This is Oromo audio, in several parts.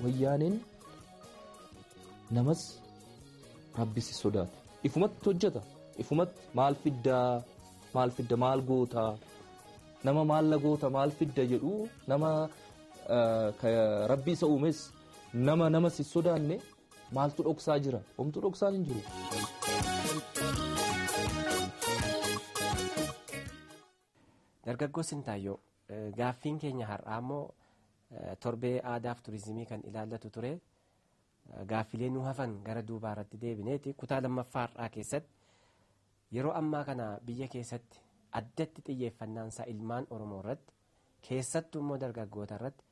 wayyaaniin namas rabbisi sodaatu ifumatti hojjeta ifumatti maal fidda maal goota nama maal lagoota maal fidda jedhu nama rabbi isa uumes nama si sodaanne maaltu dhoksaa jira homtuu dhoksaan hin jiru. Dargaggoo Sintaayyoo gaaffiin keenya har'aa immoo torbee aadaaf turizimii kan ilaallatu ture. Gaaffilee nu hafan gara duubaa irratti deebineeti kutaa lammaffaa har'aa keessatti yeroo ammaa kana biyya keessatti addatti xiyyeeffannaan isaa ilmaan Oromoo irratti keessattuu immoo dargaggoota irratti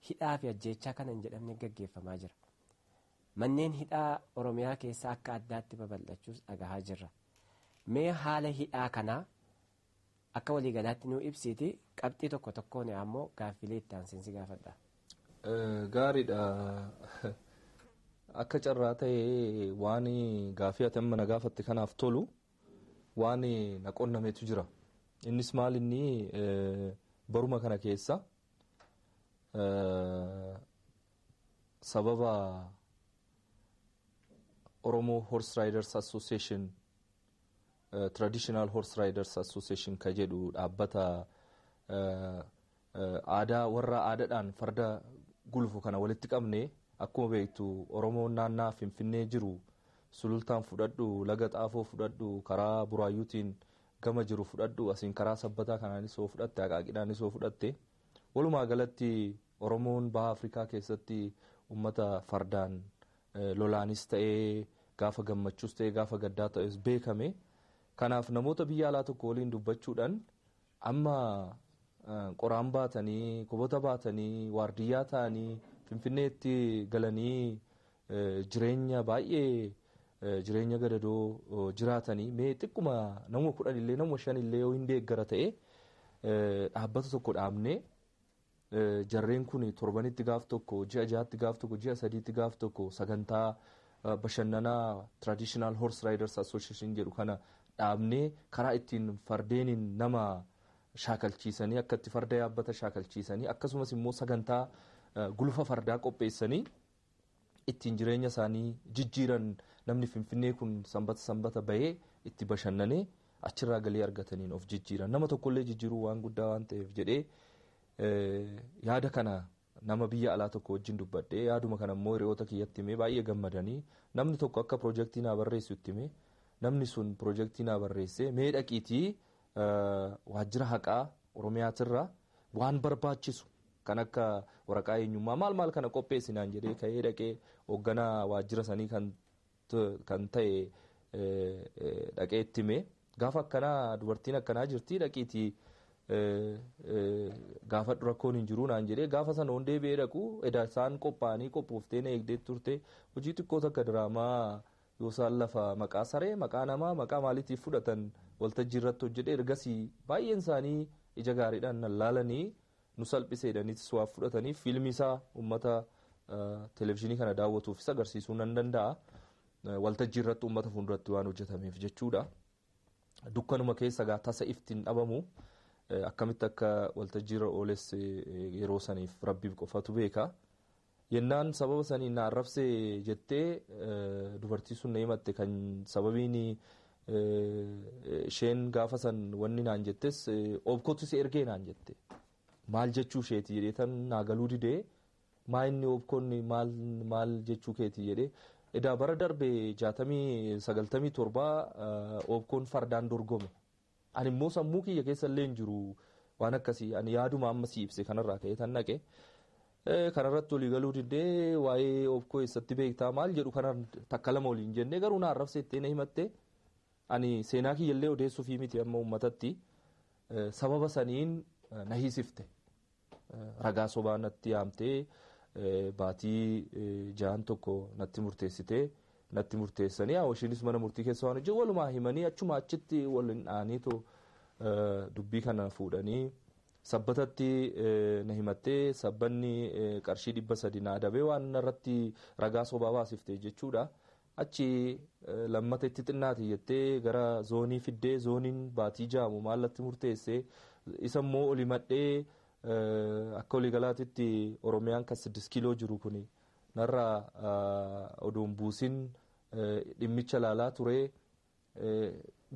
hidhaa fi ajjeechaa kana hin jedhamne gaggeeffamaa jira. Manneen hidhaa Oromiyaa keessaa akka addaatti babal'achuus dhagahaa jirra. Mee haala hidhaa kanaa akka waliigalaatti nu ibsiti qabxii tokko tokkoon ammoo gaaffilee itti aansinsi gaafadha. Gaariidha. Akka carraa ta'ee waan gaaffii ati amma na gaafatte kanaaf tolu waan na qonnametu jira. Innis maal inni baruma kana keessa sababa Oromo Horse Riders Association Traditional Horse Riders Association ka jedhu dhaabbata aadaa warra aadaadhaan farda gulfu kana walitti qabne akkuma beektu Oromoon naannaa Finfinnee jiru sulultaan fudhadhu laga xaafoo fudhadhu karaa buraayyuutiin gama jiru fudhadhu asiin karaa sabbataa kanaanis soo fudhatte haqaaqidhaanis soo fudhatte walumaa galatti Oromoon baha Afrikaa keessatti ummata fardaan lolaanis ta'ee gaafa gammachuus ta'ee gaafa gaddaa ta'es beekame. Kanaaf namoota biyya alaa tokko waliin dubbachuudhaan amma qoraan baatanii kobota baatanii waardiyyaa ta'anii Finfinneetti galanii jireenya baay'ee jireenya gadadoo jiraatanii mee xiqquma nama 10 illee nama 5 illee yoo hin deeggara ta'e dhaabbata tokko dhaabne jarreen kun torbanitti gaaf tokko ji'a 6tti gaaf tokko ji'a 3tti gaaf tokko sagantaa bashannanaa Traditional Horse Riders Association jedhu kana dhaabnee karaa ittiin fardeeniin nama shaakalchiisanii akka itti farda yaabbata shaakalchiisanii akkasumas immoo sagantaa gulfa fardaa qopheessanii ittiin jireenya isaanii jijjiiran namni Finfinnee kun sanbata bahee itti bashannanee achirraa galii argataniin of jijjiiran nama tokkollee jijjiiruu waan guddaa waan ta'eef jedhee yaada kana nama biyya alaa tokko wajjin dubbadhee yaaduma kana immoo hiriyoota kiyyatti himee baay'ee gammadanii namni tokko akka piroojeektii naa barreessu itti himee namni sun piroojeektii naa barreessee mee dhaqiitii waajjira haqaa Oromiyaatirra waan barbaachisu kan akka waraqaa eenyummaa maal kana qopheessinaan jedhee ka'ee dhaqee hoogganaa waajjira sanii kan ta'e dhaqee itti himee gaafa akkanaa dubartiin akkanaa jirti dhaqiitii gaafa rakkoon hin jiru naan jedhee gaafa sana hundee bee dhaqu edaa isaan qophaa'anii qophooftee na eegdee turte hojii xiqqoo takka diraamaa yoo isaan lafa maqaa saree maqaa namaa maqaa maaliitiif fudhatan waltajjii irratti hojjedhe ergasii baay'een isaanii ija gaariidhaan nan laalanii nu salphiseedhaniitis waa fudhatanii fiilmii isaa uummata televezyiinii kana daawwatuufis agarsiisuu nan danda'a waltajjii irratti uummata fuulduratti waan hojjetameef jechuudha. Dukkanuma keessa gaa tasa iftiin dhabamu akkamitti akka waltajjiirra ooles yeroo saniif rabbiif qofatu beeka. Yennaan sababa sanii na arrabsee jettee dubartii sun na himatte kan sababiin isheen gaafa san wanni naan jettes obkootu si ergee naan jette. Maal jechuu isheeti jedhee tan naa galuu didee maa inni obkoonni maal jechuu keeti jedhee edaa bara darbe 97 obkoon fardaan dorgoma. Ani immoo sammuu kiyya keessa illee hin jiru waan akkasii ani yaaduma amma si ibse kanarraa ka'ee tan naqe. Kanarratti olii galuu didee waa'ee obkoo eessatti beektaa maal jedhu kana takka lama waliin jennee garuu na arrabseettee na himatte ani seenaa kiyyallee odeessuufii miti amma uummatatti sababa saniin na hiisifte ragaa sobaa natti yaamtee baatii ja'an tokko natti murteessitee natti murteessanii haa ishiinis mana murtii keessa waan hojii walumaa himanii achuma achitti waliin dhaaniitu dubbii kana fuudhanii sabbatatti na himattee sabbanni qarshii 300 na adabee waan irratti ragaa sobaa baasifte jechuudha. Achi lammata itti xinnaati jettee gara zoonii fiddee zooniin baatii jaamu maallatti murteessee isa immoo oli madhee akka olii galaatitti Oromiyaan kan 6 kiiloo jiru kuni narraa oduun buusin dhimmicha laalaa ture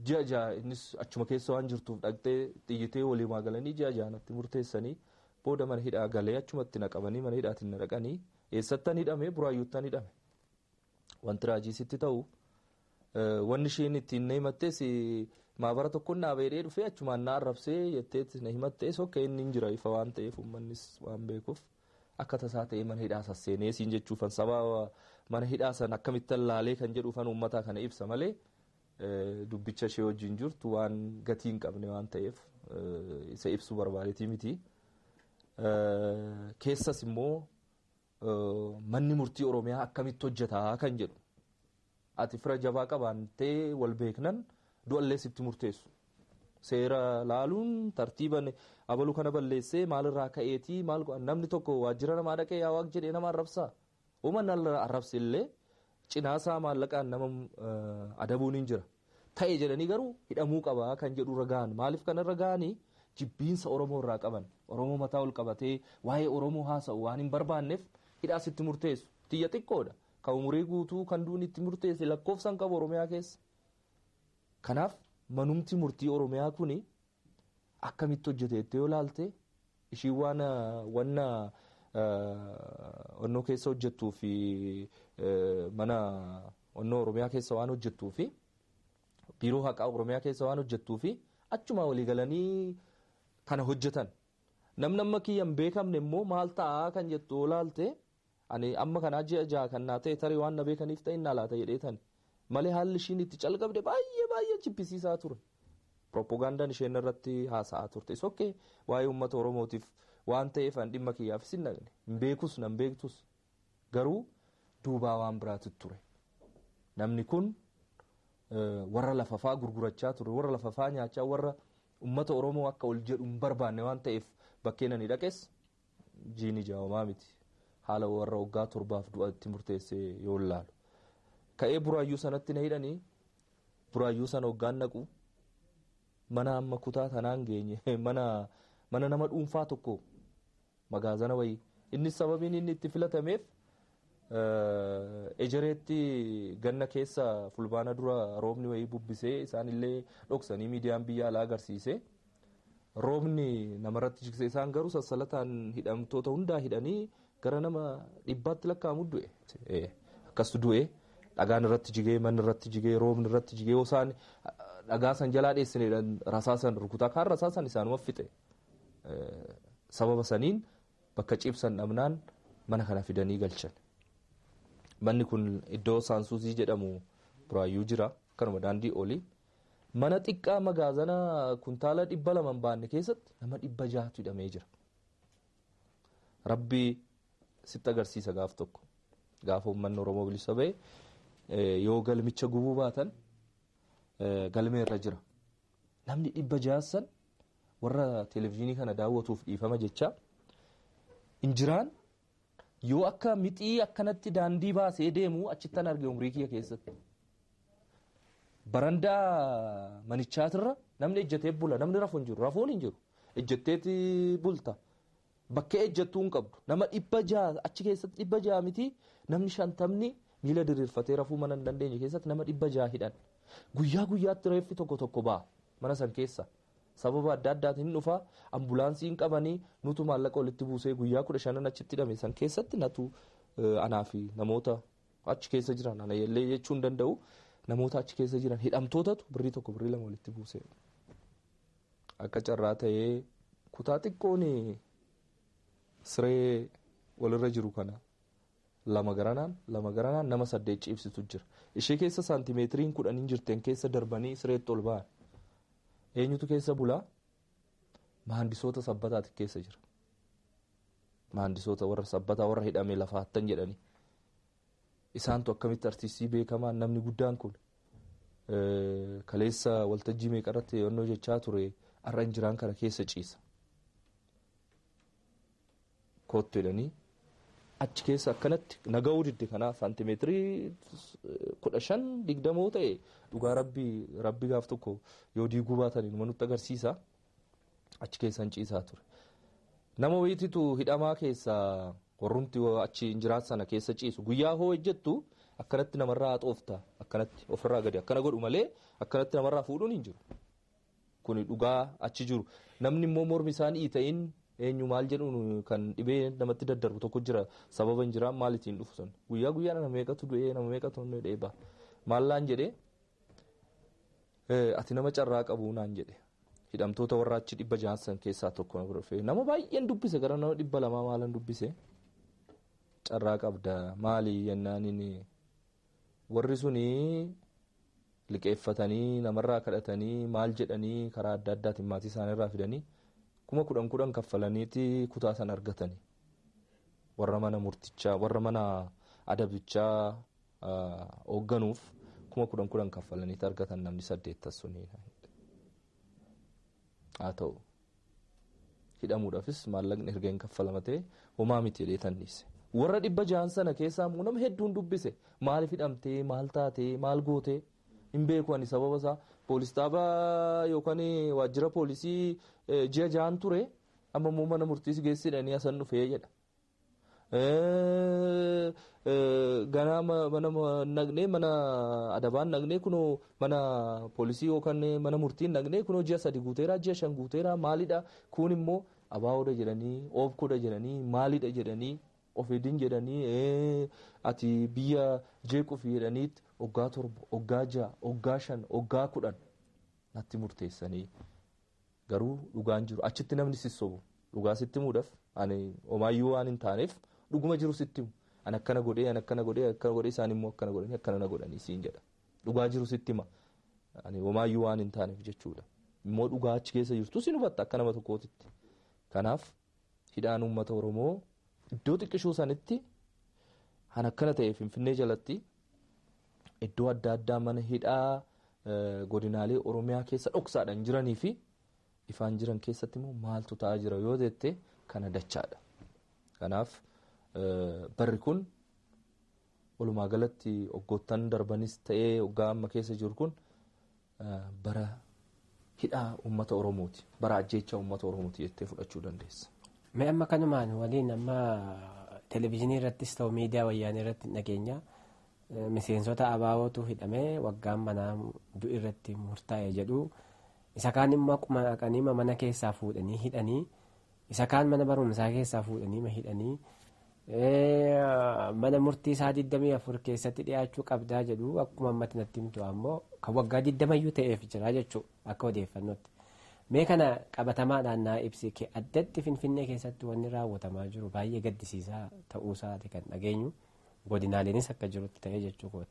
ji'a ja'a innis achuma keessa waan jirtuuf dhaqxee xiyyitee waliimaa galanii ji'a ja'a natti murteessanii booda mana hidhaa galee achumatti naqabanii mana hidhaatiin dhaqanii eessattan hidhame buraayyuuttan hidhame wanti raajiisitti ta'u wanni isheen ittiin na himattees maabara tokkoon naa beedhee dhufee achumaan na arrabsee jetteetti na himattees okkee inni hin jira ifa waan ta'eef uummannis waan beekuuf akka tasaa ta'ee mana hidhaa sasseenee siin jechuufan sababa mana hidhaa san akkamittan laalee kan jedhuufan uummataa kana ibsa malee dubbicha ishee wajjin jirtu waan gatii hin qabne waan ta'eef isa ibsuu barbaadetii miti. Keessas immoo manni murtii Oromiyaa akkamitti hojjetaa kan jedhu ati fira jabaa qabaantee wal beeknan du'allee sitti murteessu. Seera laaluun tartiiban abaluu kana balleessee maalirraa ka'eetii maal namni tokko waajjira namaa dhaqee yaa waaq jedhee nama arrabsaa. Uumanni arrabse illee cinaasaa maallaqaan nama adabuun hin jira. Ta'e jedhanii garuu hidhamuu qabaa kan jedhu irra gahan maaliif kanarra gahanii jibbiinsa Oromoo irraa qaban Oromoo mataa ol qabatee waa'ee Oromoo haasa'u waan hin barbaanneef hidhaa sitti murteessu. Tiyya xiqqoodha. Kan umurii guutuu kan duun itti murteesse lakkoofsan qabu Oromiyaa keessa. Kanaaf manumti murtii Oromiyaa kuni akkamitti hojjeteetti yoo laalte ishii waan wanna onnoo keessa hojjettuu fi mana onnoo Oromiyaa keessa waan hojjettuu fi biiroo haqaa Oromiyaa keessa waan hojjettuu fi achuma walii galanii kana hojjetan. Namni amma kiyyan beekamne immoo maal ta'a kan jettu yoo laalte ani amma kanaa ji'a ja'a kan naa ta'e tarii waan na beekaniif ta'e innaa laata jedheetan malee haalli ishiin itti calqabde baay'ee jibbisiisaa ture. Propagandaan isheen irratti haasa'aa turte. Sokkee waa'ee uummata Oromootiif waan ta'eef an dhimma kiyyaafis hin dhaqne. Hin beekus nan beektus garuu duubaa waan biraatu ture. Namni kun warra lafafaa gurgurachaa ture, warra lafafaa nyaachaa, warra uummata Oromoo akka ol jedhu hin barbaanne waan ta'eef bakkeen ani dhaqes jiini jaawamaa miti. Haala warra waggaa 7 du'atti murteessee yoo laalu. Ka'ee buraayyuu sanatti na hidhanii buraayyuu sana waggaan naqu mana amma kutaa tanaan geenye mana nama dhuunfaa tokko magaazana wayii inni sababiin inni itti filatameef ejereetti ganna keessa fulbaana dura roobni wayii bubbisee isaan illee dhoksanii miidiyaan biyya alaa agarsiise roobni namarratti jigsee isaan garuu sassalataan hidhamtoota hundaa hidhanii gara nama 100tti lakkaa'amu du'e akkas du'e dhagaan irratti jigee manni irratti jigee roobni irratti jigee osaan dhagaa san jalaa dheessineedhaan rasaasan rukutaa kaan rasaasan isaanuma fixe sababa saniin bakka ciibsan dhabnaan mana kana fidanii galchan. Manni kun iddoo Saansuusii jedhamu buraayyuu jira kanuma daandii olii mana xiqqaa magaazana kuntaala 200 baanne keessatti nama 600 hidhamee jira. Rabbi sitti agarsiisa gaaf tokko gaafa uummanni Oromoo bilisa ba'e yoo galmicha gubuu baatan galmee irra jira. Namni 600 san warra televezyiinii kana daawwatuuf dhiifama jecha injiraan yoo akka mixii akkanatti daandii baasee deemu achittan arge umrii kiyya keessatti. Barandaa manichaatirra namni ejjatee bula namni rafuun hin jiru ejjatteeti bulta. Bakkee ejjattuu hin qabdu nama 600 achi keessatti 600 miti namni 50 miila diriirfatee rafuu mana hin dandeenye keessatti nama 600 hidhan. Guyyaatti reeffi tokko ba'a mana san keessa sababa adda addaatiin dhufa ambulaansiin qabanii nutu maallaqa walitti buusee guyyaa 15 achitti hidhame san keessatti natu anaa fi namoota achi keessa jiran ana illee jechuu hin danda'u namoota achi keessa jiran hidhamtootatu birrii 1 birrii 2 walitti buusee akka carraa ta'ee kutaa xiqqoon siree walirra jiru kana lama garanaan nama 8 ciibsitu jira. Ishee keessa saantimeetiriin 10 jirteen keessa darbanii sireetti ol ba'an. Eenyutu keessa bulaa? Mahandisoota sabbataati keessa jira. Mahandisoota warra sabbataa warra hidhame lafaattan jedhani. Isaantu akkamitti artistii beekamaan namni guddaan kun kaleessa waltajjii meeqarratti yonnoo jechaa ture har'a injiraan kana keessa ciisa. Kottu jedhanii achi keessa akkanatti naga'uu didde kanaa saantimeetirii 15-20 ta'e dhugaa rabbi gaaf tokko yoo diiguu baataniin nutti agarsiisa achi keessan ciisaa ture. Nama wayititu hidhamaa keessa warrumti achi injiraat sana keessa ciisu guyyaa hoo ejjettu akkanatti namarraa xoofta akkanatti ofirraa gadi akkana godhu malee akkanatti namarraa fuudhuun hin jiru. Kuni dhugaa achi jiru. Namni immoo mormi isaanii ta'in eenyu maal jedhuun kan dhibee namatti daddarbu tokko jira sababa hin jiraan maal ittiin dhufu sun guyyaa guyyaa nama meeqatu du'ee nama meeqatu dheeba maallaan jedhee ati nama carraa qabu naan jedhe hidhamtoota warra achi 600 keessaa tokko na bira dhufe nama baay'een dubbise gara nama 200 maalan dubbise carraa qabda maali yennaaniin warri suni liqeeffatanii namarraa kadhatanii maal jedhanii karaa adda addaatiin maatii isaaniirraa fidanii 10,000 kaffalaniiti kutaa san argatanii warra mana murtichaa warra mana adabichaa hoogganuuf 10,000 kaffalaniiti argatan namni 8 suni haa ta'u hidhamuudhaafis maallaqni erga hin kaffalamatee homaa miti jedhee tanniise warra 600 sana keessaa immoo nama hedduun dubbise maaliif hidhamtee maal taatee maal gootee hin beeku ani sababa isaa poolis taabaa yookaan waajjira poolisii ji'a 6 ture amma immoo mana murtiis geessidhanii asan dhufee jedha. Ganaa mana nagnee mana adabaan nagnee kunoo mana poolisii yookaan mana murtiin nagnee kunoo ji'a 3 guuteera ji'a 5 guuteera maalidha kun immoo abaawoodha jedhanii oobkoodha jedhanii maalidha jedhanii ofiidin jedhanii ati biyya jeequuf jedhaniitti waggaa 7 waggaa 6 waggaa 5 waggaa 10 natti murteessanii garuu dhugaan jiru achitti namni sissobu dhugaa sitti muudhaaf ani omaayyuu waan hin taaneef dhuguma jiru sitti an akkana godhee isaan immoo akkana godhanii akkana na godhanii siin jedha dhugaa jiru sitti ma ani omaayyuu waan hin taaneef jechuudha immoo dhugaa achi keessa jirtu sin hubatta akka nama tokkootitti kanaaf hidhaan uummata Oromoo iddoo xiqqishuu sanitti han akkana ta'e Finfinnee jalatti iddoo adda addaa mana hidhaa godinaalee Oromiyaa keessa dhoksaadhaan jiranii fi ifaan jiran keessatti immoo maaltu ta'aa jira yoo jette kana dachaadha. Kanaaf barri kun walumaa galatti waggoottan darbanis ta'ee waggaa amma keessa jiru kun bara hidhaa uummata Oromooti bara ajjeechaa uummata Oromooti jettee fudhachuu dandeessa. Mee amma kanumaan waliin amma televezyiinii irrattis ta'u miidiyaa wayyaanee irratti nageenya miseensota abaawootu hidhamee waggaan manaa du'i irratti murtaa'e jedhu isa kaan immoo akkuma dhaqanii mana keessaa fuudhanii hidhanii isa kaan mana barumsaa keessaa fuudhanii hidhanii mana murtii isaa 24 keessatti dhiyaachuu qabdaa jedhu akkuma ammatti natti himtu ammoo kan waggaa 20 ta'eef jira jechuudha akka odeeffannootti. Mee kana qabatamaadhaan naa ibsi addatti Finfinnee keessatti wanni raawwatamaa jiru baay'ee gaddisiisaa ta'uu isaati kan dhageenyu godinaaleenis akka jirutti ta'ee jechuudha.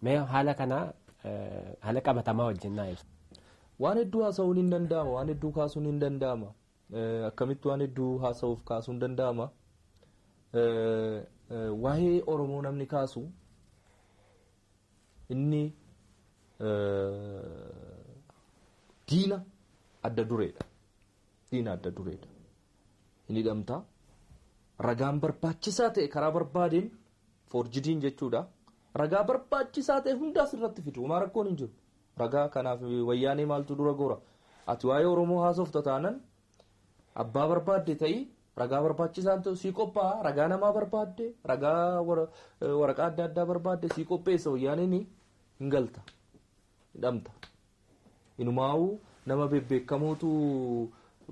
Mee haala kanaa haala qabatamaa wajjin naa ibsa. Waan hedduu haasa'uun hin danda'ama waan hedduu kaasuun hin danda'ama akkamitti waan hedduu haasa'uuf kaasuun hin danda'ama waa'ee Oromoo namni kaasu inni diina adda dureedha. Diina adda dureedha. Inni hidhamtaa ragaan barbaachisaa ta'e karaa barbaadeen forjidiin jechuudha. Ragaa barbaachisaa ta'e hundaas irratti fidu. Homaa rakkoon hin jiru. Ragaa kanaaf wayyaanee maaltu dura goora. Ati waa'ee Oromoo haasofta taanan abbaa barbaadde ta'ii ragaa barbaachisaan ta'u sii qophaa'a. Ragaa namaa barbaadde ragaa waraqaa adda addaa barbaadde sii qopheessa wayyaaneen hin galta. Hidhamta. Inumaa'uu nama bebbeekamuutu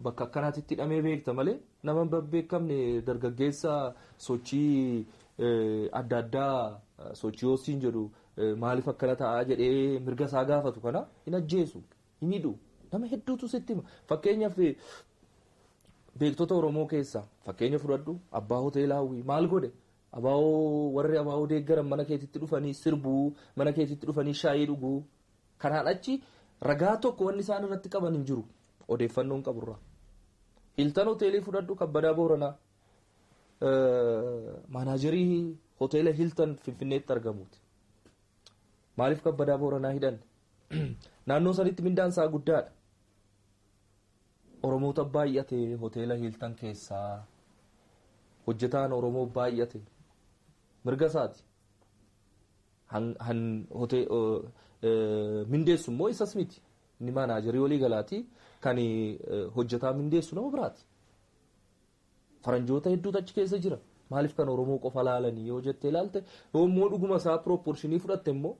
bakka akkanaatitti hidhamee beekta malee nama bebbeekamne dargaggeessa sochii adda addaa sochii hoosiin jedhu maaliif akkana ta'aa jedhee mirga isaa gaafatu kana hin ajjeesu hin hidhu nama hedduutu sitti hima. Fakkeenyaaf beektota Oromoo keessaa fakkeenya fudhadhu abbaa hoteelaa hawwii maal godhe warri abaa'oo deeggaran mana keetitti dhufanii sirbuu mana keetitti dhufanii shaayii dhuguu kanaan achi ragaa tokko wanni isaan irratti qaban hin jiru odeeffannoon qaburra. Hiltan hoteelii fudhadhu kabbadaa Booranaa maanaajerii hoteela Hiltan Finfinneetti argamuuti. Maaliif kabbadaa Booranaa hidhan? Naannoo sanitti mindaan isaa guddaadha. Oromoota baay'ate hoteela Hiltan keessaa hojjetaan Oromoo baay'ate mirga isaati. Mindeessu immoo isas miti inni maanaajerii walii galaati kan hojjetaa mindeessu nama biraati. Faranjoota hedduutu achi keessa jira maaliif kan Oromoo qofa laalanii yoo jettee ilaalte yoommoo dhuguma isaa proportionii fudhatte immoo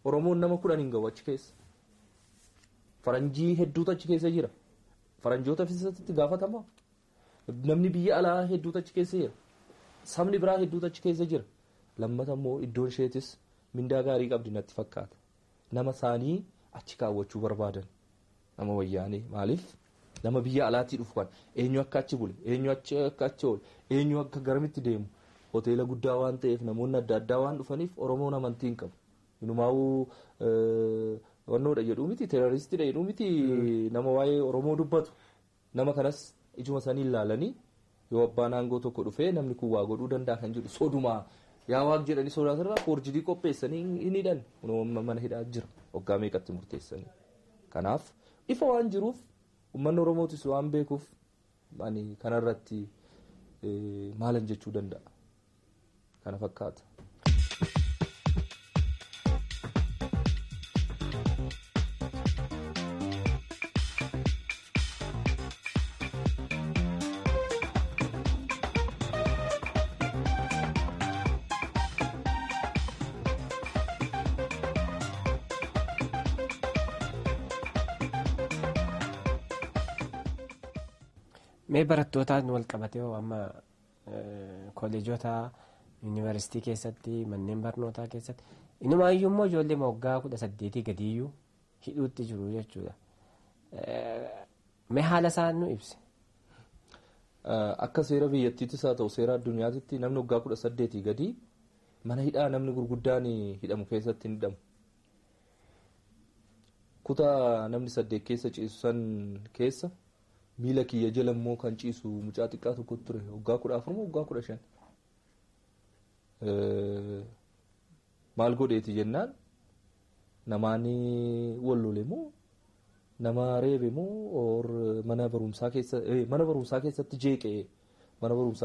Oromoon nama 10 hin gahu achi keessa. Faranjii hedduutu achi keessa jira. Faranjoota fiisatti gaafatama. Namni biyya alaa hedduutu achi keessa jira. Sabni biraa hedduutu achi keessa jira. Lammata immoo iddoon isheetis mindaa gaarii qabdi natti fakkaata. Nama isaanii achi kaawwachuu barbaadan. Nama wayyaanii maaliif? Nama biyya alaatii dhufu kan eenyu akka achi bule, eenyu akka achi oole, eenyu akka garamitti deemu. Hoteela guddaa waan ta'eef namoonni adda addaa waan dhufaniif Oromoon amantii hin qabu. Inumaa'uu wannoodha jedhuu miti, teeroristiidha jedhuu miti nama waa'ee Oromoo dubbatu. Nama kanas ijuma sanii ilaalanii yoo abbaan aangoo tokko dhufee namni kun waa godhuu danda'a kan jedhu sodumaa yaa waaq jedhanii sodaatarraa foorjidii qopheessanii hin hidhan. Mana hidhaa jira waggaa meeqatti murteessanii. Kanaaf ifa waan jiruuf uummanni Oromootis waan beekuuf ani kanarratti maalan jechuu danda'a. Kana fakkaata. Mee barattootaan wal qabatee amma kolleejota yuunivarsiitii keessatti manneen barnootaa keessatti inumaayyuu immoo ijoollee waggaa 18 gadiyyuu hidhuutti jiru jechuudha. Mee haala isaan nu ibsi. Akka seera biyyattiittis haa ta'u seera addunyaatitti namni waggaa 18 gadi mana hidhaa namni gurguddaan hidhamu keessatti hin hidhamu. Kutaa namni 8 keessa ciisu san keessa miila kiyya jala immoo kan ciisu mucaa xiqqaa tokko ture waggaa 14 moo waggaa 15. Maal godheeti jennaan namaani wal lole moo nama reebe moo mana barumsaa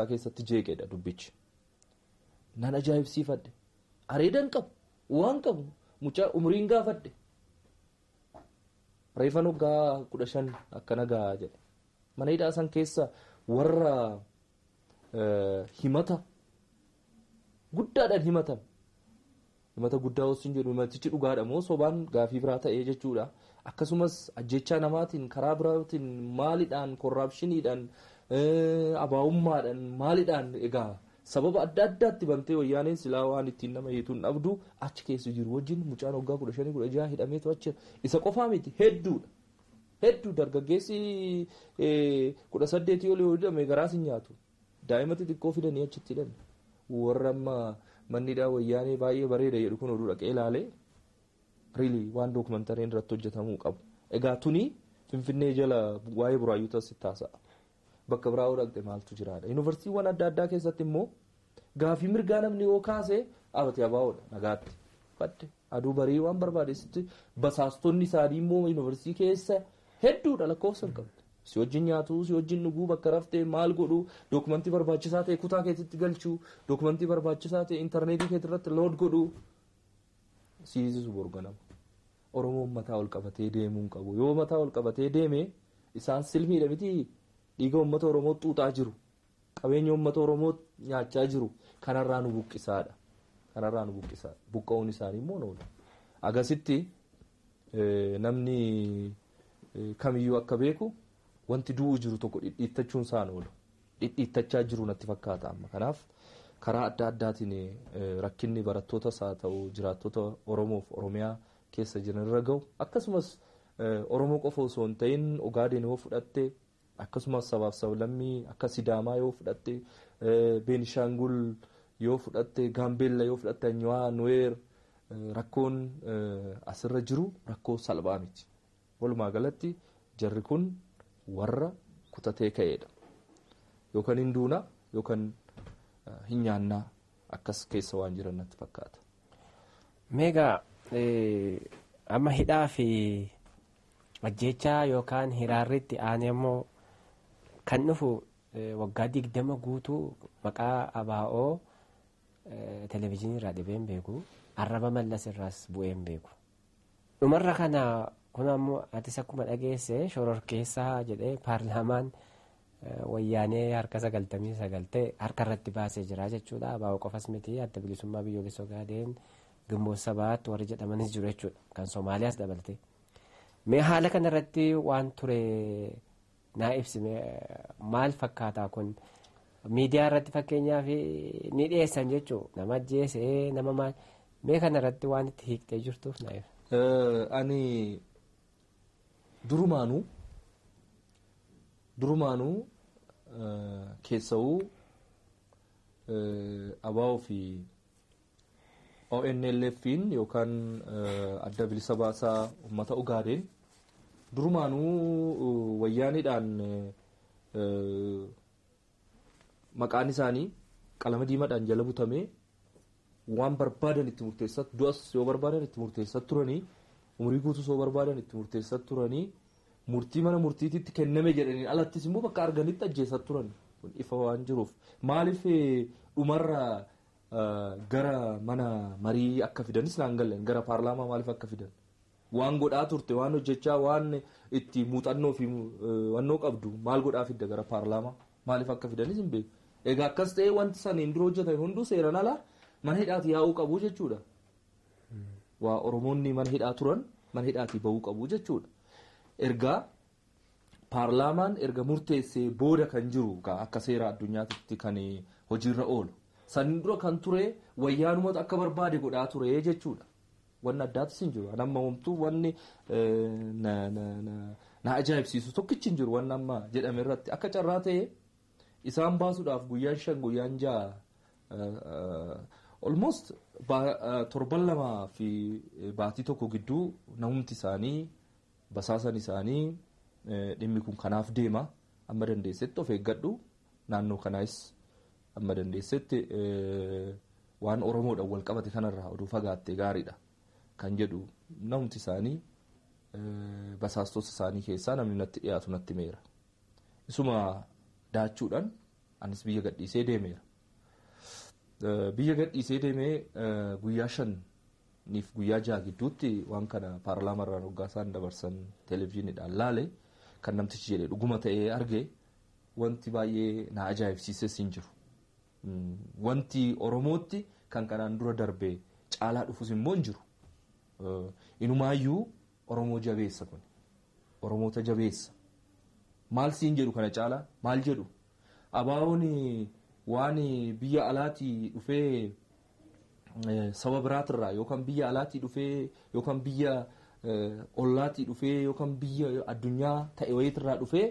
keessatti jeeqeedha dubbichi. Nan ajaa'ibsiifadhe areedan qabu waan qabu mucaa umriin gaafadhe reefan waggaa 15 akkana gahaa jedhe. Mana hidhaa san keessa warra himata guddaadhaan himata guddaa hosin jedhu himatichi dhugaadha moo sobaan gaafii biraa ta'ee jechuudha. Akkasumas ajjechaa namaatiin karaa biraatiin maalidhaan korraapshiniidhaan abaa'ummaadhaan maalidhaan egaa sababa adda addaatti bantee wayyaaneen silaa waan ittiin nama hiituun dhabdu achi keessa jiru wajjin mucaan waggaa 15-16 hidhameetu achi isa qofaa miti hedduudha. Hedduu dargaggeessi 18 olii hidhame garaas hin nyaatu. Daa'ima xixiqqoo fidanii achitti hidhan. Warra amma mannidhaa wayyaanee baay'ee bareeda jedhu kun oduu dhaqee ilaalee riilii waan dookumentariin irratti hojjetamuu qabu. Egaa tuni Finfinnee jala waa'ee buraayyuu taasisaa taasa'a. Bakka biraa yoo dhaqxe maaltu jiraadha. Yuunivarsiitiiwwan adda addaa keessatti immoo gaafii mirgaa namni yoo kaase dhaabate abaa'oodha nagaatti. Fadde aduu barii waan barbaadeessitti basaastonni isaanii immoo yuunivarsiitii keessa hedduudha lakkoofsa hin qabdu. Si wajjin nyaatuu, si wajjin dhuguu, bakka raftee maal godhuu, dookumentii barbaachisaa ta'e kutaa keessatti galchuu, dookumentii barbaachisaa ta'e intarneetii keessatti lood godhuu. Siisisu borganama. Oromoon mataa ol qabatee deemuu qabu. Yoo mataa ol qabatee deeme isaan silmiidha miti dhiiga uummata Oromoo xuuxaa jiru. Qabeenya uummata Oromoo nyaachaa jiru. Kanarraa nu buqqisaadha. Buqqa'uun isaanii immoo noola. Agasitti namni kamiyyuu akka beeku wanti du'uu jiru tokko dhidhiittachuun isaan oolu. Dhidhiittachaa jiru natti fakkaata amma. Kanaaf karaa adda addaatiin rakkinni barattootas haa ta'u jiraattota Oromoof Oromiyaa keessa jiran irra gahu. Akkasumas Oromoo qofa osoo hin ta'in Ogaaden yoo fudhatte akkasumas sabaaf sablammii akka Sidaamaa yoo fudhatte Beenishaangul yoo fudhatte Gaambeella yoo fudhatte Anyuwaa Nuweer rakkoon asirra jiru rakkoo salphaa miti. Walumaa galatti jarri kun warra kutatee ka'eedha. Yookaan hin duuna yookaan hin nyaannaa akkas keessa waan jiran natti fakkaata. Meegaa amma hidhaa fi ajjechaa yookaan hiraarritti aanee immoo kan dhufu waggaa 20 guutuu maqaa ABO televezyiinii irraa dhibee hin beeku arraba mallas irraas bu'ee hin beeku. Dhumarra kana kun ammoo atis akkuma dhageesse shororkeessaa jedhee paarlaamaan wayyaanee harka 99 ta'e harka irratti baasee jira jechuudha. Abaa'oo qofas miti adda bilisummaa biyyoolessa Ogaadeen Gimboot Sabaat warri jedhamanis jiru jechuudha. Kan Somaaliyaas dabalatee. Mee haala kanarratti waan ture naa ibsi maal fakkaataa kun miidiyaa irratti fakkeenyaaf ni dhiyeessan jechuudha. Nama ajjeesee nama maal mee kanarratti waan itti hiiktee jirtuuf naa ibsa. Ani durumaanuu keessawuu abaa'oo fi ONLF'n yookaan adda bilisa baasaa uummata Ogaadeen durumaanuu wayyaaniidhaan maqaan isaanii qalama diimaadhaan jala butamee waan barbaadan itti murteessat du'as yoo barbaadan itti murteessat turanii umurii guutuus yoo barbaadan itti murteessat turanii murtii mana murtiititti kenname jedhanii alattis immoo bakka arganitti ajjeesat turan ifa waan jiruuf maaliif dhumarra gara mana marii akka fidanis naan galan gara paarlaamaa maaliif akka fidan waan godhaa turte waan hojjechaa waan itti muuxannoo fi wannoo qabdu maal godhaa fidda gara paarlaamaa maaliif akka fidanis hin beeku. Egaa akkas ta'ee wanti saniin dura hojjetan hunduu seeraan alaa mana hidhaati yaa'uu qabu jechuudha. Waa Oromoonni mana hidhaa turan mana hidhaati bahuu qabu jechuudha. Erga paarlaamaan erga murteessee booda kan jiru akka seera addunyaatti kan hojiirra oolu. Saniin dura kan ture wayyaanumatu akka barbaade godhaa ture jechuudha. Wanni addaatis hin jiru. Nama homtuu wanni na ajaa'ibsiisu tokkichi hin jiru wanni amma jedhame irratti akka carraa ta'e isaan baasuudhaaf guyyaan 5 guyyaan 6 almost torban 2 fi baatii tokko gidduu namumti isaanii basaasan isaanii dhimmi kun kanaaf deema amma dandeessetti of eeggadhu naannoo kanaas amma dandeessetti waan Oromoodhaan wal qabate kanarraa oduu fagaattee gaariidha kan jedhu namumti isaanii basaastota isaanii keessaa namni natti dhiyaatu natti meera isuma daachuudhaan anis biyya gadhiisee deemeera. Biyya gadhiisee deemee guyyaa 5 niif guyyaa 6 gidduutti waan kana paarlaamaa hoggaasaan dabarsan televezyiiniidhaan laale kan namtichi jedhe dhuguma ta'ee arge wanti baay'ee na ajaa'ibsiises hin jiru. Wanti Oromootti kan kanaan dura darbee caalaa dhufus immoo hin jiru. Inumaayyuu Oromoo jabeessa kun Oromoota jabeessa. Maal siin jedhu kana caalaa maal jedhu abaa'oon waan biyya alaatii dhufee saba biraatirraa yookaan biyya alaatii dhufee yookaan biyya ollaatii dhufee yookaan biyya addunyaa ta'e wayiitirraa dhufee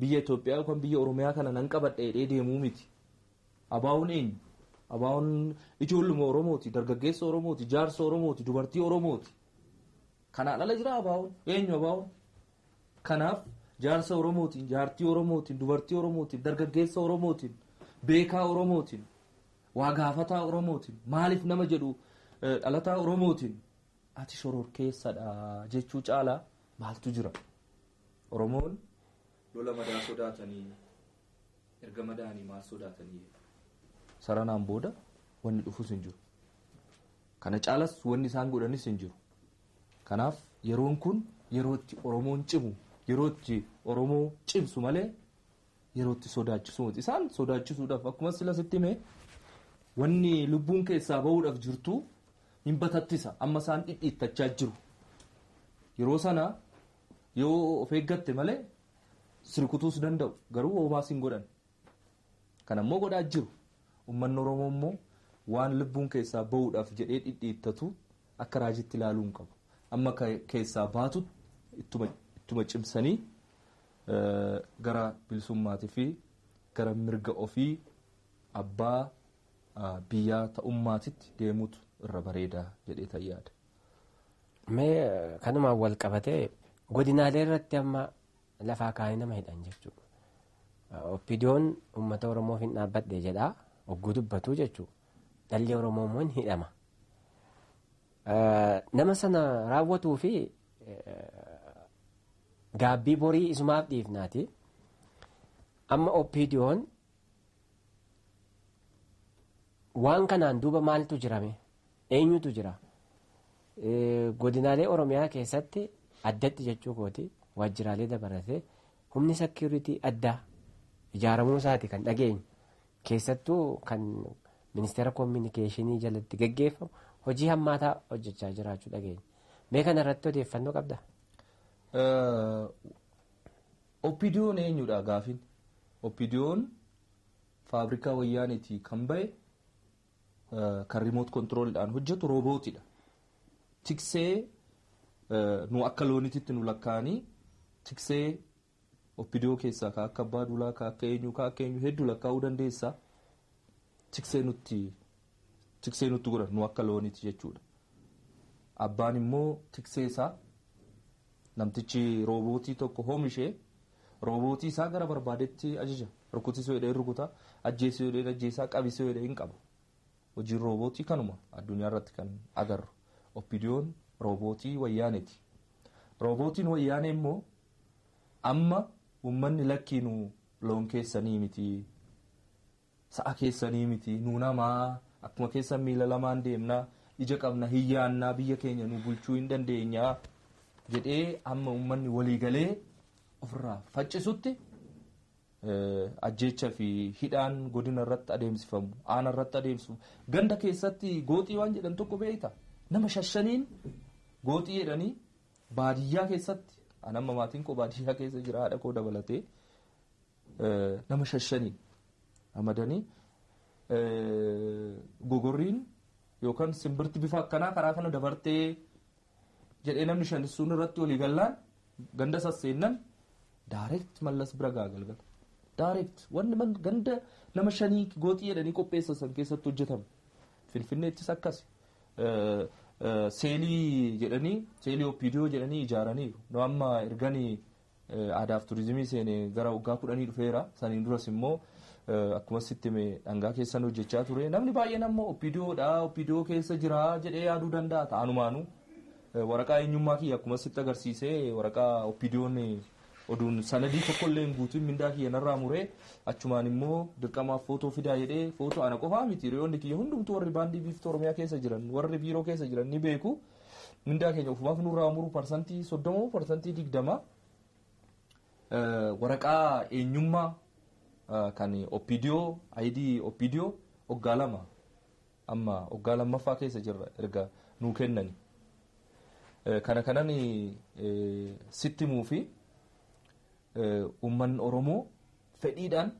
biyya Itoophiyaa yookaan biyya Oromiyaa kana nan qabadhee deemuu miti. Abaa'oon eenyu? Abaa'oon ijoolluma Oromooti, dargaggeessa Oromooti, jaarsa Oromooti, dubartii Oromooti. Kanaan ala jira abaa'oon eenyu abaa'oon? Kanaaf jaarsa Oromootiin, jaartii Oromootiin, dubartii Oromootiin, dargaggeessa Oromootiin, beekaa Oromootiin, waa gaafataa Oromootiin, maaliif nama jedhu dhalataa Oromootiin ati shororkeessadha jechuu caalaa maaltu jira? Oromoon lola madaa sodaatanii erga madaanii maal sodaatanii saranaan booda wanni dhufus hin jiru. Kana caalas wanni isaan godhanis hin jiru. Kanaaf yeroon kun yerootti Oromoon cimu yerootti Oromoo cimsu malee yerootti sodaachisu miti. Isaan sodaachisuudhaaf akkuma sila sitti hime wanni lubbuun keessaa bahuudhaaf jirtu hin batattisa amma isaan dhidhiittachaa jiru. Yeroo sana yoo of eeggatte malee sirkutuus danda'u garuu homaas hin godhan. Kanammoo godhaa jiru. Uummanni Oromoo immoo waan lubbuun keessaa bahuudhaaf jedhee dhidhiittatu akka raajitti ilaaluu hin qabu. Amma keessaa baatu ittuma cimsanii gara bilisummaatii fi gara mirga ofii abbaa biyyaa ta'ummaatitti deemuutu irra bareeda jedhee tayyaada. Mee kanumaan wal qabatee godinaalee irratti amma lafaa kaa'ee nama hidhan jechuudha. Oppiidiyoon uummata Oromoof hin dhaabbadhe jedhaa ogguu dubbatu jechuudha. Dhalli Oromoo immoo hin hidhama. Nama sana raawwatuu fi gaabbii borii isumaaf dhiifnaati. Amma oppiidiyoon waan kanaan duuba maaltu jirame? Eenyutu jira? Godinaalee Oromiyaa keessatti addatti jechuu kooti waajjiraalee dabalatee humni sekiuritii addaa ijaaramuu isaati kan dhageenyu. Keessattuu kan ministeera koominikeeshinii jalatti gaggeeffamu hojii hammaataa hojjechaa jiraachuu dhageenya. Mee kana irratti odeeffannoo qabda? Oppidiyoon eenyudha gaafin? Oppidiyoon faabrikaa wayyaaniitii kan ba'e kan remote controlidhaan hojjetu roobootiidha. Tiksee nu akka loonititti nu lakkaa'anii tiksee oppidiyoo keessaa ka akka abbaa duulaa ka akka eenyu hedduu lakkaa'uu dandeessaa. Tiksee nutti godhan nu akka looniti jechuudha. Abbaan immoo tiksee isaa namtichi roobootii tokko oomishee roobootii isaa gara barbaadetti ajaja. Rukutisuu jedhee rukuta, ajjeesuu jedhee ajjeesaa, qabisuu jedhee hin qaba. Hojiin roobootii kanuma addunyaa irratti kan agarru. Oppidiyoon roobootii wayyaaneeti. Roobootiin wayyaanee immoo amma uummanni lakkiinu loon keessanii miti, sa'a keessanii miti, nu namaa akkuma keessan miila lamaan deemnaa, ija qabna, hiyyaannaa, biyya keenya nu bulchuu hin dandeenyaa jedhee amma uummanni waliigalee ofirraa faccisutti ajjeecha fi hidhaan godina irratti adeemsifamu, aana irratti adeemsifamu. Ganda keessatti gooxii waan jedhan tokko beekta. Nama shashaniin gooxii jedhanii baadiyyaa keessatti anamma maatiin koo baadiyyaa keessa jira haadha koo dabalatee nama shashaniin amadanii gogorriin yookaan simbirti bifa akkanaa karaa kana dabartee jedhee namni shanissuun irratti walii gallaan ganda sasseennan direct mallas bira gaagalgala. Direct wanni ganda nama shanii gooxii jedhanii qopheessan keessatti hojjetama. Finfinneettis akkas. Seelii jedhanii seelii oppidiyoo jedhanii ijaaraniiru. Nu amma erganii aadaaf turizimii seenee gara waggaa 10 dhufeera. Saniin duras immoo akkuma sitti dhangaa keessan hojjechaa ture. Namni baay'een ammoo oppidiyoodha, oppidiyoo keessa jira jedhee yaaduu danda'a. Ta'anumaanu waraqaa eenyummaa kiyya akkuma sitti agarsiisee waraqaa oppidiyoon oduun sanadii tokkollee hin guutin mindaa kiyya narraa muree achumaan immoo dirqamaaf footoo fidaa jedhee footoo ana qofaa miti hiriyoonni kiyya hundumtuu warri baandii biiftuu Oromiyaa keessa jiran warri biiroo keessa jiran ni beeku. Mindaa keenya ofumaaf nurraa muru parsantii 30 parsantii 20 waraqaa eenyummaa kan oppidiyoo ID oppidiyoo waggaa 2 amma waggaa 2ffaa keessa jirra erga nuu kennani. Kana kanan sittimuu fi uummanni Oromoo fedhiidhaan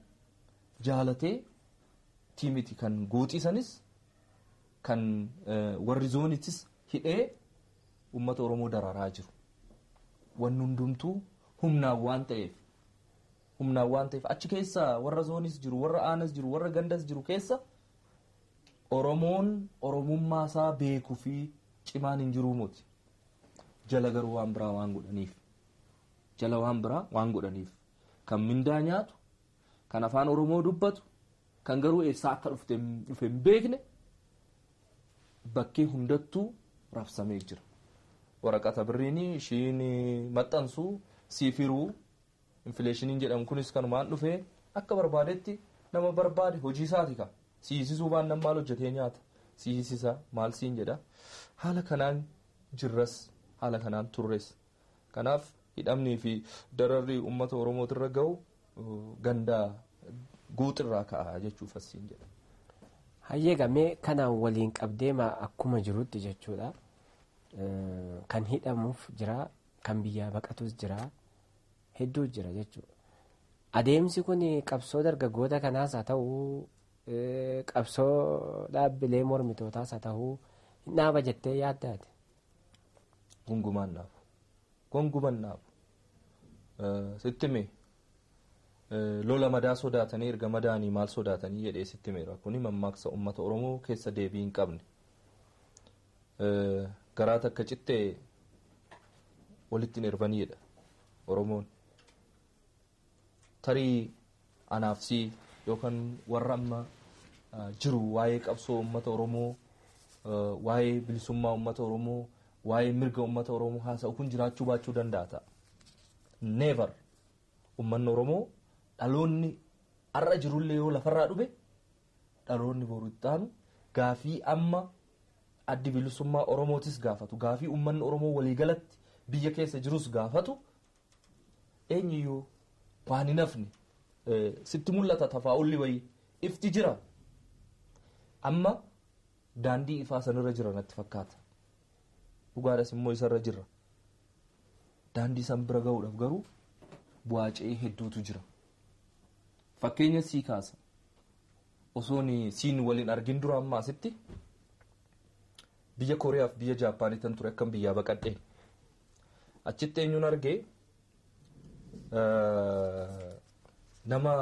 jaalatee tiimiti kan gooxisanis kan warri zoonitis hidhee uummata Oromoo dararaa jiru. Wanni hundumtuu humnaan waan ta'eef achi keessa warra zoonis jiru, warra aanas jiru, warra gandas jiru keessa Oromoon Oromummaa isaa beekuu fi cimaan hin jiruu moti. Jala garuu waan biraa waan godhaniif kan mindaa nyaatu kan afaan Oromoo dubbatu kan garuu eessaa akka dhufe hin beekne bakkee hundattuu raabsamee jira. Waraqata birriinii ishiin maxxansuu siifiruu infileeshiniin jedhamu kunis kanumaan dhufee akka barbaadetti nama barbaade hojii isaati ka siisisuu baannaan maal hojjetee nyaata siisisa maal siin jedha. Haala kanaan jirras haala kanaan turres. Kanaaf hidhamnii fi dararri uummata Oromootirra ga'u ganda guutirraa ka'a jechuuf asiin jedha. Hayyee gamee kanaan waliin qabdeema akkuma jirutti jechuudha. Kan hidhamuuf jira, kan biyyaa baqatus jira, hedduu jira jechuudha. Adeemsi kun qabsoo dargaggoota kanaas haa ta'uu, qabsoo dhaabbilee mormitootaas haa ta'uu hin dhaaba jettee yaaddaati. Gongumaan naafu. Sittime lola madaa sodaatanii erga madaanii maal sodaatanii jedhee sittimeera. Kuni mammaaksa uummata Oromoo keessa deebii hin qabne. Garaa takka cittee walitti hin erbaniidha Oromoon. Tarii anaafsii yookaan warra amma jiru waa'ee qabsoo uummata Oromoo, waa'ee bilisummaa uummata Oromoo, waa'ee mirga uummata Oromoo haasa'u kun jiraachuu baachuu danda'a ta'a. Never uummanni Oromoo dhaloonni har'a jirullee yoo lafarraa dhufe dhaloonni boru itti aanu gaafii amma addi bilisummaa Oromootis gaafatu gaafii uummanni Oromoo waliigalatti biyya keessa jirus gaafatu eenyuyyuu waan hin hafne sitti mul'ata tafaa'ulli wayii ifti jira. Amma daandii ifaa sanirra jira natti fakkaata. Dhugaadhas immoo isarra jira. Daandii san bira ga'uudhaaf garuu bu'aacee hedduutu jira. Fakkeenya sii kaasa. Osoon siin waliin argin dura amma asitti biyya Kooriyaa fi biyya Jaappaaniitan ture akkam biyyaa baqadheen. Achitti eenyuun argee nama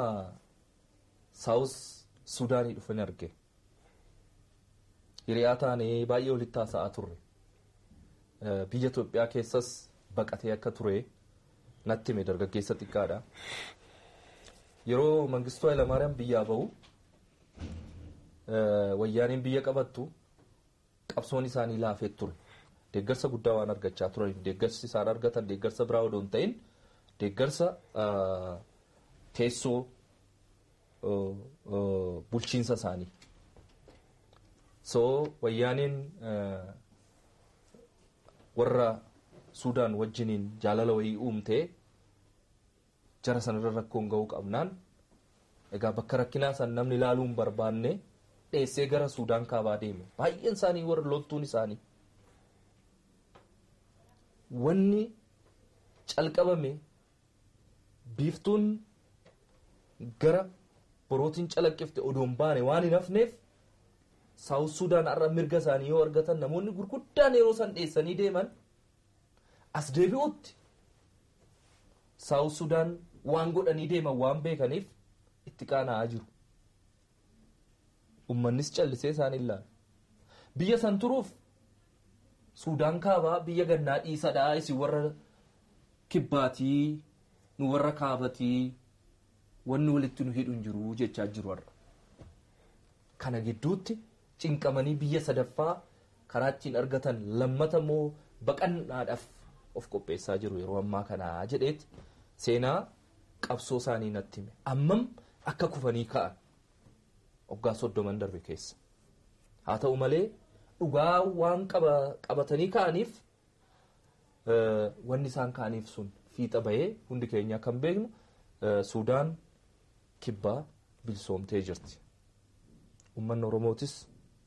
Saawus Suudaanii dhufanii argee. Hiriyaa taanee baay'ee walitti haasa'aa turre. Biyya Itoophiyaa keessas baqatee akka ture natti hime dargaggeessa xiqqaadha. Yeroo Mangistuu Hayilamaariyaam biyyaa bahu wayyaaniin biyya qabattu qabsoon isaanii laafee ture. Deeggarsa guddaa waan argachaa turan. Deeggarsi isaan argatan deeggarsa biraa odoo hin ta'in deeggarsa teessoo bulchiinsa isaanii. So wayyaaniin warra Suudaan wajjiniin jaalala wayii uumtee jara sanarra rakkoon ga'uu qabnaan egaa bakka rakkinaa san namni ilaaluu hin barbaanne dheessee gara Suudaan kaabaa deeme. Baay'een isaanii warra loltuun isaanii. Wanni calqabame biiftuun gara borootiin calaqqifte odoon baane waan hin hafneef Saawus Suudaan har'a mirga isaanii yoo argatan namoonni gurguddaan yeroo san dheessanii deeman as deebi'utti Saawus Suudaan waan godhanii deeman waan beekaniif itti qaana'aa jiru. Uummannis callisee isaan ilaala. Biyya san turuuf Suudaan kaabaa biyya gannaa dhiisadhaa isin warra kibbaatii nu warra kaabatii wanni walitti nu hidhu hin jiru jechaa jiru warra. Kana gidduutti cinqamanii biyya sadaffaa karaa ittiin argatan lammata moo baqannaadhaaf of qopheessaa jiru yeroo ammaa kanaa jedheeti seenaa qabsoo isaanii natti hime. Ammam akka kufanii ka'an waggaa 30 darbe keessa. Haa ta'u malee dhugaa waan qabatanii ka'aniif wanni isaan ka'aniif sun fiixa bahee hundi keenya kan beeknu Suudaan kibbaa bilisoomtee jirti. Uummanni Oromootis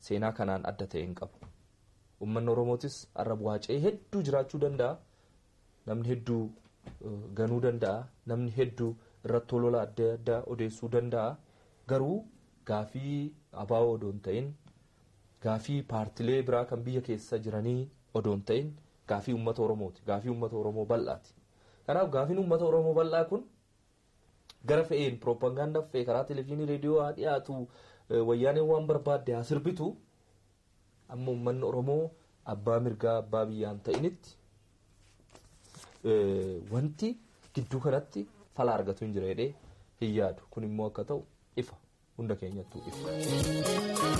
seenaa kanaan adda ta'e hin qabu. Uummanni Oromootis har'a bu'aacee hedduu jiraachuu danda'a. Namni hedduu ganuu danda'a. Namni hedduu irratti olola adda addaa odeessuu danda'a. Garuu gaafii abaa'oo odoo hin ta'in gaafii paartilee biraa kan biyya keessa jiranii odoo hin ta'in gaafii uummata Oromooti. Gaafii uummata Oromoo bal'aati. Kanaaf gaafiin uummata Oromoo bal'aa kun gara fe'een piroopagaandaaf fe'ee karaa televezyiinii reediyoo haa dhiyaatu wayyaaneen waan barbaadde haa sirbitu amma uummanni Oromoo abbaa mirgaa abbaa biyyaan ta'initti wanti gidduu kanatti fala argatu hin jira jedhee hin yaadu. Kun immoo akka ta'u ifa hunda keenyattuu ifa.